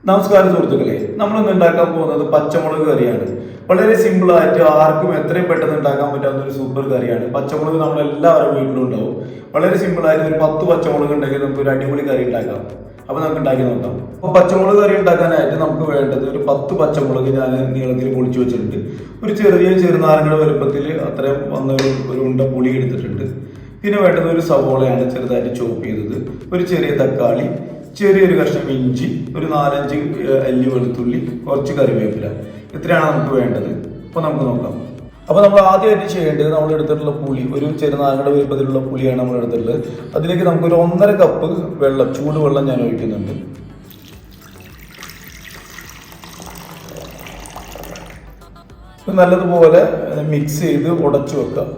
നമസ്കാരം സുഹൃത്തുക്കളെ, നമ്മളിന്ന് ഉണ്ടാക്കാൻ പോകുന്നത് പച്ചമുളക് കറിയാണ്. വളരെ സിമ്പിൾ ആയിട്ട് ആർക്കും എത്രയും പെട്ടെന്ന് ഉണ്ടാക്കാൻ പറ്റാവുന്ന ഒരു സൂപ്പർ കറിയാണ്. പച്ചമുളക് നമ്മളെല്ലാവരും വീട്ടിലും ഉണ്ടാവും. വളരെ സിമ്പിൾ ആയിട്ട് ഒരു 10 പച്ചമുളക് ഉണ്ടെങ്കിൽ നമുക്ക് ഒരു അടിപൊളി കറി ഉണ്ടാക്കാം. അപ്പൊ നമുക്ക് ഉണ്ടാക്കി നോക്കാം. അപ്പൊ പച്ചമുളക് കറി ഉണ്ടാക്കാനായിട്ട് നമുക്ക് വേണ്ടത് ഒരു 10 പച്ചമുളക് ഞാൻ നീളത്തിൽ പൊളിച്ചു വെച്ചിട്ടുണ്ട്. ഒരു ചെറുനാരങ്ങയുടെ വലുപ്പത്തിൽ അത്രയും വന്ന ഒരു ഉണ്ട പുളി എടുത്തിട്ടുണ്ട്. പിന്നെ വേണ്ടത് ഒരു സവോളയാണ് ചെറുതായിട്ട് ചോപ്പ് ചെയ്തത്, ഒരു ചെറിയ തക്കാളി, ചെറിയൊരു കഷ്ണം ഇഞ്ചി, ഒരു 4-5 അല്ലി വെളുത്തുള്ളി, കുറച്ച് കറിവേപ്പില. ഇത്രയാണ് നമുക്ക് വേണ്ടത്. അപ്പോൾ നമുക്ക് നോക്കാം. അപ്പോൾ നമ്മൾ ആദ്യമായിട്ട് ചെയ്യേണ്ടത്, നമ്മൾ എടുത്തിട്ടുള്ള പുളി ഒരു ചെറുനാരങ്ങയുടെ വലുപ്പത്തിലുള്ള പുളിയാണ് നമ്മൾ എടുത്തിട്ടുള്ളത്. അതിലേക്ക് നമുക്കൊരു 1.5 കപ്പ് വെള്ളം, ചൂടുവെള്ളം ഞാൻ ഒഴിക്കുന്നുണ്ട്. നല്ലതുപോലെ മിക്സ് ചെയ്ത് ഉടച്ചു വെക്കാം.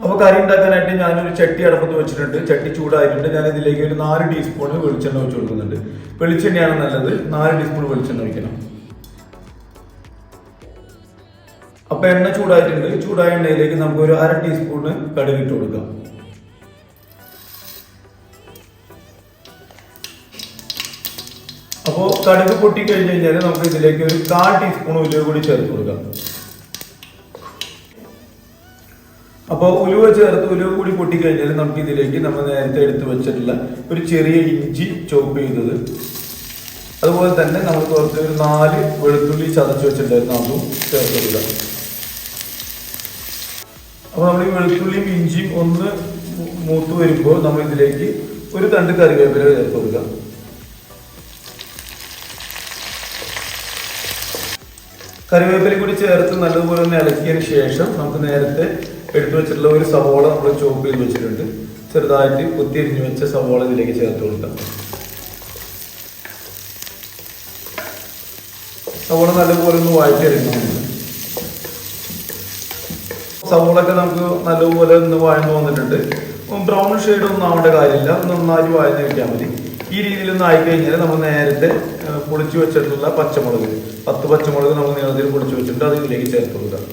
അപ്പോൾ കറി ഉണ്ടാക്കാനായിട്ട് ഞാനൊരു ചട്ടി അടുപ്പത്ത് വെച്ചിട്ടുണ്ട്. ചട്ടി ചൂടായിട്ടുണ്ട്. ഞാൻ ഇതിലേക്ക് ഒരു 4 ടീസ്പൂൺ വെളിച്ചെണ്ണ ഒഴിച്ചു കൊടുക്കുന്നുണ്ട്. വെളിച്ചെണ്ണയാണ് നല്ലത്. 4 ടീസ്പൂൺ വെളിച്ചെണ്ണ ഒഴിക്കണം. അപ്പൊ എണ്ണ ചൂടായിട്ടുണ്ട്. ചൂടായ എണ്ണയിലേക്ക് നമുക്ക് ഒരു 1/2 ടീസ്പൂൺ കടുക് ഇട്ട് കൊടുക്കാം. അപ്പോൾ കടുക് പൊട്ടി കഴിഞ്ഞ് കഴിഞ്ഞാൽ നമുക്ക് ഇതിലേക്ക് ഒരു 1/4 ടീസ്പൂൺ ഉലുവ കൂടി ചേർത്ത് കൊടുക്കാം. അപ്പോൾ ഉലുവ കൂടി പൊട്ടിക്കഴിഞ്ഞാൽ നമുക്ക് ഇതിലേക്ക് നമ്മൾ നേരത്തെ എടുത്ത് വെച്ചിട്ടുള്ള ഒരു ചെറിയ ഇഞ്ചി ചോപ്പ് ചെയ്തത്, അതുപോലെ തന്നെ നമ്മൾ കുറച്ച് ഒരു 4 വെളുത്തുള്ളി ചതച്ച് വെച്ചിട്ടുണ്ടായിരുന്നു, അതും ചേർത്ത് കൊടുക്കുക. അപ്പോൾ നമ്മൾ ഈ വെളുത്തുള്ളിയും ഇഞ്ചിയും ഒന്ന് മൂത്ത് വരുമ്പോൾ നമ്മൾ ഇതിലേക്ക് ഒരു തണ്ട് കറിവേപ്പില ചേർത്ത് കൊടുക്കുക. കറിവേപ്പില കൂടി ചേർത്ത് നല്ലതുപോലെ ഒന്ന് ഇളക്കിയതിന് ശേഷം നമുക്ക് നേരത്തെ എടുത്തു വെച്ചിട്ടുള്ള ഒരു സവോള നമ്മൾ ചോപ്പ് ചെയ്ത് വെച്ചിട്ടുണ്ട്. ചെറുതായിട്ട് കുത്തിയരിഞ്ഞു വെച്ച സവോള ഇതിലേക്ക് ചേർത്ത് കൊടുക്കാം. സവോള നല്ലപോലെ ഒന്ന് വഴറ്റിയെടുക്കണം. സവോളൊക്കെ നമുക്ക് നല്ലപോലെ ഒന്ന് വഴന്നു വന്നിട്ടുണ്ട്. ബ്രൗൺ ഷെയ്ഡ് ഒന്നും ആവേണ്ട കാര്യമില്ല, നന്നായി വഴഞ്ഞ് കിട്ടിയാൽ മതി. ഈ രീതിയിലൊന്നും ആയിക്കഴിഞ്ഞാൽ നമ്മൾ നേരത്തെ പൊളിച്ചു വെച്ചിട്ടുള്ള പച്ചമുളക് 10 പച്ചമുളക് നമ്മൾ നീളത്തിൽ പൊളിച്ചു വെച്ചിട്ടുണ്ട്, അത് ഇതിലേക്ക് ചേർത്ത് കൊടുക്കാം.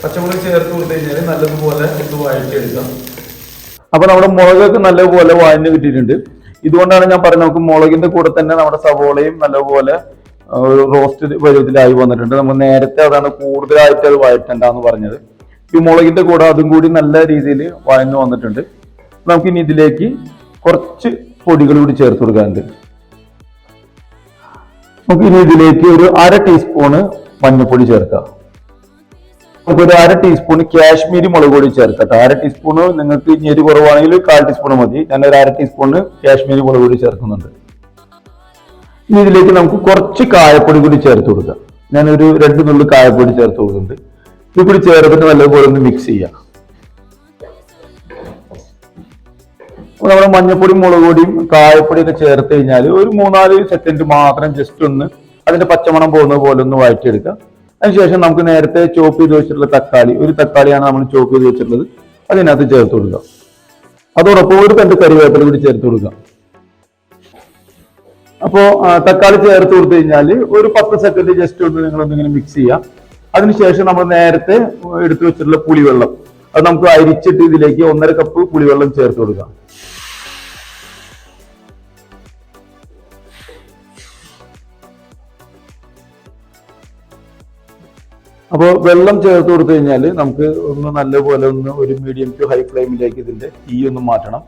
പച്ചമുളക് ചേർത്ത് കൊടുത്തു കഴിഞ്ഞാൽ നല്ലതുപോലെ ഇത് വഴറ്റിയെടുക്കാം. അപ്പൊ നമ്മുടെ മുളകൊക്കെ നല്ലപോലെ വഴഞ്ഞ് കിട്ടിയിട്ടുണ്ട്. ഇതുകൊണ്ടാണ് ഞാൻ പറഞ്ഞത്, നമുക്ക് മുളകിന്റെ കൂടെ തന്നെ നമ്മുടെ സവോളയും നല്ലപോലെ റോസ്റ്റ് പരുവത്തിലായി വന്നിട്ടുണ്ട്. നമ്മൾ നേരത്തെ അതാണ് കൂടുതലായിട്ട് അത് വഴറ്റണ്ടെന്ന് പറഞ്ഞത്. ഈ മുളകിന്റെ കൂടെ അതും കൂടി നല്ല രീതിയിൽ വഴഞ്ഞു വന്നിട്ടുണ്ട്. നമുക്ക് ഇനി ഇതിലേക്ക് കുറച്ച് പൊടികൾ കൂടി ചേർത്ത് കൊടുക്കാറുണ്ട്. നമുക്ക് ഇനി ഇതിലേക്ക് ഒരു 1/2 ടീസ്പൂണ് മഞ്ഞൾപ്പൊടി ചേർക്കാം. നമുക്കൊരു 1/2 ടീസ്പൂൺ കാശ്മീരി മുളക് പൊടി ചേർക്കട്ടെ. 1/2 ടീസ്പൂണ് നിങ്ങൾക്ക് എരി കുറവാണെങ്കിൽ 1/4 ടീസ്പൂൺ മതി. ഞാനൊരു 1/2 ടീസ്പൂണ് കാശ്മീരി മുളക് പൊടി ചേർക്കുന്നുണ്ട്. ഇനി ഇതിലേക്ക് നമുക്ക് കുറച്ച് കായപ്പൊടി കൂടി ചേർത്ത് കൊടുക്കാം. ഞാനൊരു 2 നുള്ളി കായപ്പൊടി ചേർത്ത് കൊടുക്കുന്നുണ്ട്. ഇത് കൂടി ചേർത്തിട്ട് നല്ലപോലെ ഒന്ന് മിക്സ് ചെയ്യാം. നമ്മുടെ മഞ്ഞപ്പൊടി, മുളക് പൊടിയും കായപ്പൊടിയൊക്കെ ചേർത്ത് കഴിഞ്ഞാൽ ഒരു 3-4 സെക്കൻഡ് മാത്രം ജസ്റ്റ് ഒന്ന് അതിന്റെ പച്ചമണം പോകുന്ന പോലെ ഒന്ന് വഴറ്റിയെടുക്കാം. അതിനുശേഷം നമുക്ക് നേരത്തെ ചോപ്പ് ചെയ്ത് വെച്ചിട്ടുള്ള ഒരു തക്കാളിയാണ് നമ്മൾ ചോപ്പ് ചെയ്ത് വെച്ചിട്ടുള്ളത്, അതിനകത്ത് ചേർത്ത് കൊടുക്കാം. അതോടൊപ്പം ഒരു തണ്ട് കറിവേപ്പില കൂടി ചേർത്ത് കൊടുക്കാം. അപ്പോ തക്കാളി ചേർത്ത് കൊടുത്തു കഴിഞ്ഞാൽ ഒരു 10 സെക്കൻഡ് ജസ്റ്റ് ഒന്ന് നിങ്ങളൊന്നിങ്ങനെ മിക്സ് ചെയ്യാം. അതിനുശേഷം നമ്മൾ നേരത്തെ എടുത്തു വെച്ചിട്ടുള്ള പുളിവെള്ളം അത് നമുക്ക് അരിച്ചിട്ട് ഇതിലേക്ക് 1.5 കപ്പ് പുളിവെള്ളം ചേർത്ത് കൊടുക്കാം. അപ്പോൾ വെള്ളം ചേർത്ത് കൊടുത്തു കഴിഞ്ഞാൽ നമുക്ക് ഒന്ന് നല്ലപോലെ ഒരു മീഡിയം ടു ഹൈ ഫ്ലെയിമിലേക്ക് ഇതിന്റെ തീ ഒന്ന് മാറ്റണം.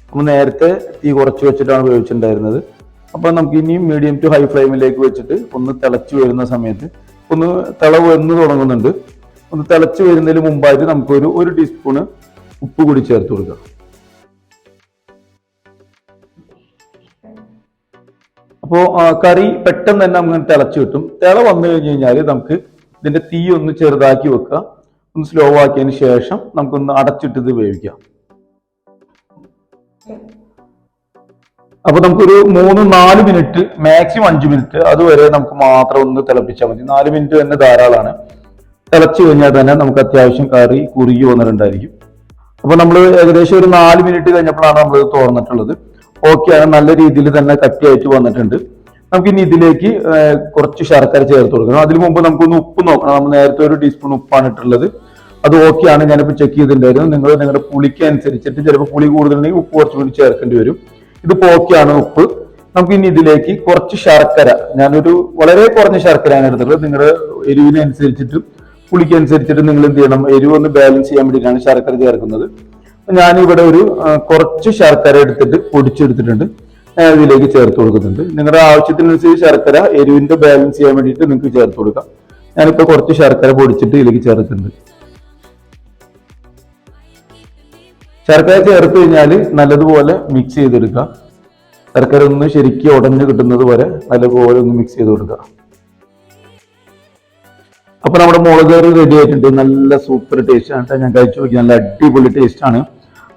നമ്മൾ നേരത്തെ തീ കുറച്ച് വെച്ചിട്ടാണ് ഉപയോഗിച്ചിട്ടുണ്ടായിരുന്നത്. അപ്പോൾ നമുക്ക് ഇനിയും മീഡിയം ടു ഹൈ ഫ്ലെയിമിലേക്ക് വെച്ചിട്ട് ഒന്ന് തിളച്ചു വരുന്ന സമയത്ത് ഒന്ന് വന്ന് തുടങ്ങുന്നുണ്ട്. ഒന്ന് തിളച്ചു വരുന്നതിന് മുമ്പായിട്ട് നമുക്കൊരു 1 ടീസ്പൂണ് ഉപ്പ് കൂടി ചേർത്ത് കൊടുക്കാം. അപ്പോൾ കറി പെട്ടെന്ന് തന്നെ നമുക്ക് തിളച്ചു കിട്ടും. തിള വന്നു കഴിഞ്ഞ് കഴിഞ്ഞാൽ നമുക്ക് ഇതിന്റെ തീ ഒന്ന് ചെറുതാക്കി വെക്കുക. ഒന്ന് സ്ലോ ആക്കിയതിന് ശേഷം നമുക്കൊന്ന് അടച്ചിട്ട് ഇത് വേവിക്കാം. അപ്പൊ നമുക്കൊരു 3-4 മിനിറ്റ്, മാക്സിമം 5 മിനിറ്റ് അതുവരെ നമുക്ക് മാത്രം ഒന്ന് തിളപ്പിച്ചാൽ മതി. 4 മിനിറ്റ് തന്നെ ധാരാളമാണ്. തിളച്ചു കഴിഞ്ഞാൽ തന്നെ നമുക്ക് അത്യാവശ്യം കറി കുറുകി വന്നിട്ടുണ്ടായിരിക്കും. അപ്പൊ നമ്മൾ ഏകദേശം ഒരു 4 മിനിറ്റ് കഴിഞ്ഞപ്പോഴാണ് നമ്മൾ തുറന്നിട്ടുള്ളത്. ഓക്കെയാണ്, നല്ല രീതിയിൽ തന്നെ കട്ടിയായിട്ട് വന്നിട്ടുണ്ട്. നമുക്ക് ഇനി ഇതിലേക്ക് കുറച്ച് ശർക്കര ചേർത്ത് കൊടുക്കണം. അതിനു മുമ്പ് നമുക്കൊന്ന് ഉപ്പ് നോക്കണം. നമ്മൾ നേരത്തെ 1 ടീസ്പൂൺ ഉപ്പാണ് ഇട്ടുള്ളത്, അത് ഓക്കെയാണ്. ഞാനിപ്പോൾ ചെക്ക് ചെയ്തിട്ടുണ്ടായിരുന്നു. നിങ്ങളുടെ പുളിക്ക് അനുസരിച്ചിട്ട് ചിലപ്പോൾ പുളി കൂടുതലുണ്ടെങ്കിൽ ഉപ്പ് കുറച്ചും കൂടി ചേർക്കേണ്ടി വരും. ഇത് ഓക്കെയാണ് ഉപ്പ്. നമുക്ക് ഇനി ഇതിലേക്ക് കുറച്ച് ശർക്കര, ഞാനൊരു വളരെ കുറഞ്ഞ ശർക്കരയാണ് എടുത്തിട്ടുള്ളത്. നിങ്ങളുടെ എരിവിനനുസരിച്ചിട്ടും പുളിക്കനുസരിച്ചിട്ട് നിങ്ങൾ എന്ത് ചെയ്യണം, എരിവ് ഒന്ന് ബാലൻസ് ചെയ്യാൻ വേണ്ടിയിട്ടാണ് ശർക്കര ചേർക്കുന്നത്. ഞാനിവിടെ ഒരു കുറച്ച് ശർക്കര എടുത്തിട്ട് പൊടിച്ചെടുത്തിട്ടുണ്ട്, ഇതിലേക്ക് ചേർത്ത് കൊടുക്കുന്നുണ്ട്. നിങ്ങളുടെ ആവശ്യത്തിനനുസരിച്ച് ശർക്കര എരിവിന്റെ ബാലൻസ് ചെയ്യാൻ വേണ്ടിയിട്ട് നിങ്ങൾക്ക് ചേർത്ത് കൊടുക്കാം. ഞാനിപ്പോ കുറച്ച് ശർക്കര പൊടിച്ചിട്ട് ഇതിലേക്ക് ചേർക്കുന്നുണ്ട്. ശർക്കര ചേർത്ത് കഴിഞ്ഞാൽ നല്ലതുപോലെ മിക്സ് ചെയ്തെടുക്കുക. ശർക്കര ഒന്ന് ശരിക്കും ഉടഞ്ഞു കിട്ടുന്നത് വരെ നല്ലപോലെ ഒന്ന് മിക്സ് ചെയ്ത് കൊടുക്കുക. അപ്പൊ നമ്മുടെ മുളക് കറി റെഡി ആയിട്ടുണ്ട്. നല്ല സൂപ്പർ ടേസ്റ്റ് ആണ്. ഞാൻ കഴിച്ചു നോക്കി, നല്ല അടിപൊളി ടേസ്റ്റ് ആണ്.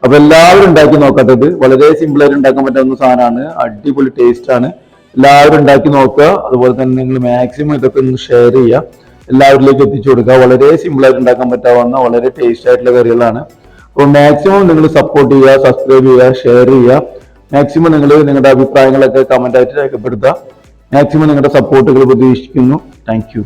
അപ്പൊ എല്ലാവരും ഉണ്ടാക്കി നോക്കട്ടത്. വളരെ സിമ്പിൾ ആയിട്ട് ഉണ്ടാക്കാൻ പറ്റാവുന്ന സാധനമാണ്, അടിപൊളി ടേസ്റ്റ് ആണ്. എല്ലാവരും ഉണ്ടാക്കി നോക്കുക. അതുപോലെ തന്നെ നിങ്ങൾ മാക്സിമം ഇതൊക്കെ ഒന്ന് ഷെയർ ചെയ്യുക, എല്ലാവരിലേക്ക് എത്തിച്ചു കൊടുക്കുക. വളരെ സിമ്പിൾ ആയിട്ട് ഉണ്ടാക്കാൻ പറ്റാവുന്ന വളരെ ടേസ്റ്റ് ആയിട്ടുള്ള കറികളാണ്. അപ്പോൾ മാക്സിമം നിങ്ങൾ സപ്പോർട്ട് ചെയ്യുക, സബ്സ്ക്രൈബ് ചെയ്യുക, ഷെയർ ചെയ്യുക. മാക്സിമം നിങ്ങൾ നിങ്ങളുടെ അഭിപ്രായങ്ങളൊക്കെ കമന്റ് ആയിട്ട് രേഖപ്പെടുത്തുക. മാക്സിമം നിങ്ങളുടെ സപ്പോർട്ടുകൾ പ്രതീക്ഷിക്കുന്നു. Thank you.